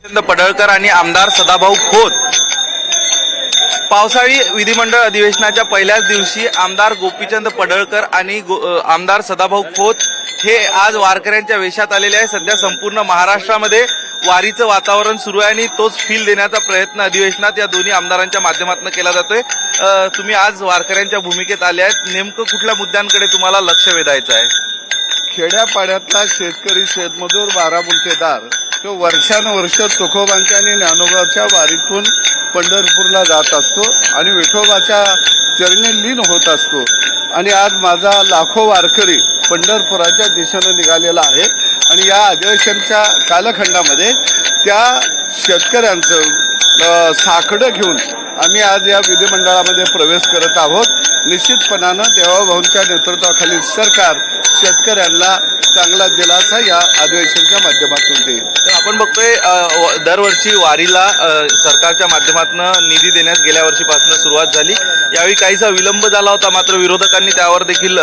पडळकर आणि आमदार सदाभाऊ खोत पावसाळी विधिमंडळ अधिवेशनाच्या पहिल्याच दिवशी आमदार गोपीचंद पडळकर आणि आमदार सदाभाऊ खोत हे आज वारकऱ्यांच्या वेशात आलेले आहे। सध्या संपूर्ण महाराष्ट्रामध्ये वारीचं वातावरण सुरू आहे आणि तोच फील देण्याचा प्रयत्न अधिवेशनात या दोन्ही आमदारांच्या माध्यमातून केला जातोय। तुम्ही आज वारकऱ्यांच्या भूमिकेत आले आहेत, नेमकं कुठल्या मुद्द्यांकडे तुम्हाला लक्ष वेधायचं आहे? खेड्यापाड्यातला शेतकरी, शेतमजूर, बाराबुलतेदार तो वर्षानुवर्ष तुकोबांच्या आणि ज्ञानोबाच्या वारीतून पंढरपूरला जात असतो आणि विठोबाच्या चरणी लीन होत असतो। आणि आज माझा लाखो वारकरी पंढरपुराच्या दिशेने निघालेला आहे आणि या अधिवेशनच्या कालखंडामध्ये त्या शेतकऱ्यांचं साकडं घेऊन आम्ही आज या विधिमंडळामध्ये प्रवेश करत आहोत। निश्चितपणानं देवाभाऊंच्या नेतृत्वाखालील सरकार शेतकऱ्यांना चांगला दिलासा या अधिवेशनाच्या माध्यमातून देईल। तर आपण बघतोय दरवर्षी वारीला सरकारच्या माध्यमातून निधी देण्यास गेल्या वर्षीपासून सुरुवात झाली। यावेळी काहीसा विलंब झाला होता, मात्र विरोधकांनी त्यावर देखील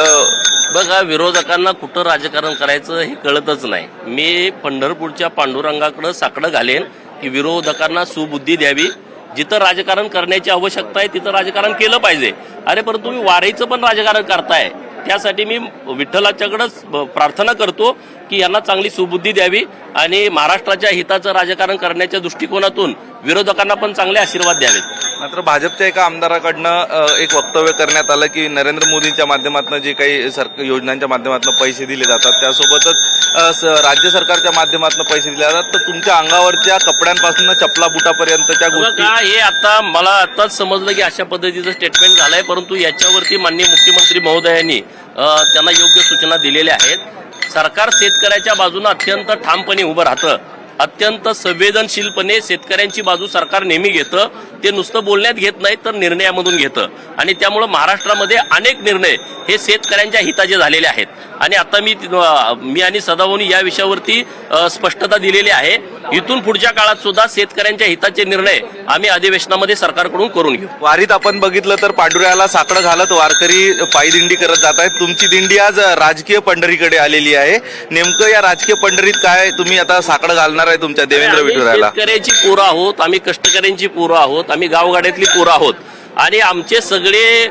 बघा, विरोधकांना कुठं राजकारण करायचं हे कळतच नाही। मी पंढरपूरच्या पांडुरंगाकडे साकडं घालेन की विरोधकांना सुबुद्धी द्यावी। जिथं राजकारण करण्याची आवश्यकता आहे तिथं राजकारण केलं पाहिजे। अरे परंतु तुम्ही वारीचं पण राजकारण करताय, त्यासाठी मी विठ्ठलाच्याकडेच प्रार्थना करतो की यांना चांगली सुबुद्धी द्यावी आणि महाराष्ट्राच्या हिताचं राजकारण करण्याच्या दृष्टिकोनातून विरोधकांना पण चांगले आशीर्वाद द्यावेत। मात्र भाजपच्या एका आमदाराकडनं एक वक्तव्य करण्यात आलं की नरेंद्र मोदींच्या माध्यमातून जे काही योजनांच्या माध्यमातून पैसे दिले जातात त्यासोबतच राज्य सरकारच्या माध्यमातून पैसे दिले जातात, तर तुमच्या अंगावरच्या कपड्यांपासून चपला बुटापर्यंतच्या गोष्टी हे आता मला आताच समजलं की अशा पद्धतीचं स्टेटमेंट झालंय। परंतु याच्यावरती माननीय मुख्यमंत्री महोदयांनी त्यांना योग्य सूचना दिलेल्या आहेत। सरकार शेतकऱ्याच्या बाजूने अत्यंत ठामपणे उभं राहतं, अत्यंत संवेदनशीलपणे शेतकऱ्यांची बाजू सरकार नेहमी घेतं। ते नुसतं बोलण्यात घेत नाही तर निर्णयामधून घेतं आणि त्यामुळे महाराष्ट्रामध्ये अनेक निर्णय हे शेतकऱ्यांच्या हिताचे झालेले आहेत। आणि आता मी आणि सदाभाऊंनी या विषयावरती स्पष्टता दिलेली आहे। इथून पुढच्या काळात सुद्धा शेतकऱ्यांच्या हिताचे निर्णय आम्ही अधिवेशनामध्ये सरकारकडून करून घेऊ। वारीत आपण बघितलं तर पांडुऱ्याला साकडं घालत वारकरी पायी दिंडी करत जात आहेत। तुमची दिंडी आज राजकीय पंढरीकडे आलेली आहे, नेमकं या राजकीय पंढरीत काय तुम्ही आता साकडं घालणार आहे तुमच्या देवेंद्र विठुरायाला? शेतकऱ्याची पोरं आहोत, आम्ही कष्टकऱ्यांची पोरं आहोत, आम्ही गावगाड्यातली पोरं आहोत आणि आमचे सगळे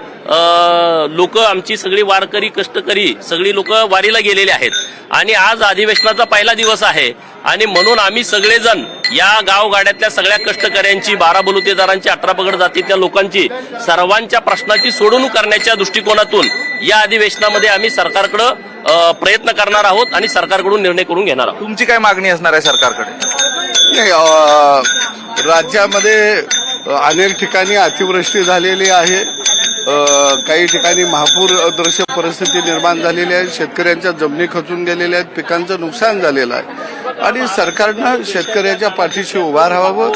लोक, आमची सगळी वारकरी कष्टकरी सगळी लोक वारीला गेलेले आहेत आणि आज अधिवेशनाचा पहिला दिवस आहे आणि म्हणून आम्ही सगळेजण या गावगाड्यातल्या सगळ्या कष्टकऱ्यांची, बारा बलुतेदारांची, 18 पगड जातीतल्या लोकांची सर्वांच्या प्रश्नाची सोडवणूक करण्याच्या दृष्टिकोनातून या अधिवेशनामध्ये आम्ही सरकारकडे प्रयत्न करणार आहोत आणि सरकारकडून निर्णय करून घेणार आहोत। तुमची काय मागणी असणार आहे सरकारकडे? राज्यामध्ये अनेक ठिकाणी अतिवृष्टी झालेली आहे, काही ठिकाणी महापूर दृश्य परिस्थिती निर्माण झालेली आहे, शेतकऱ्यांच्या जमिनी खचून गेलेल्या आहेत, पिकांचं नुकसान झालेलं आहे आणि सरकारनं शेतकऱ्याच्या पाठीशी उभा राहावं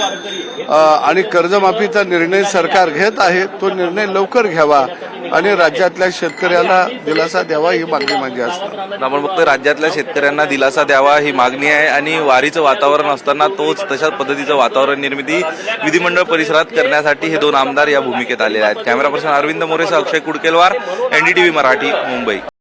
आणि कर्जमाफीचा निर्णय सरकार घेत आहे, तो निर्णय लवकर घ्यावा आणि राज्यातल्या शेतकऱ्याला दिलासा द्यावा ही मागणी माझी असते। आपण फक्त राज्यातल्या शेतकऱ्यांना दिलासा द्यावा ही मागणी आहे आणि वारीचं वातावरण असताना तशाच पद्धतीचं वातावरण निर्मिती विधिमंडळ परिसरात करण्यासाठी हे दोन आमदार या भूमिकेत आलेले आहेत। कॅमेरा पर्सन अरविंद मोरेसह अक्षय कुडकेलवार, NDTV मराठी, मुंबई।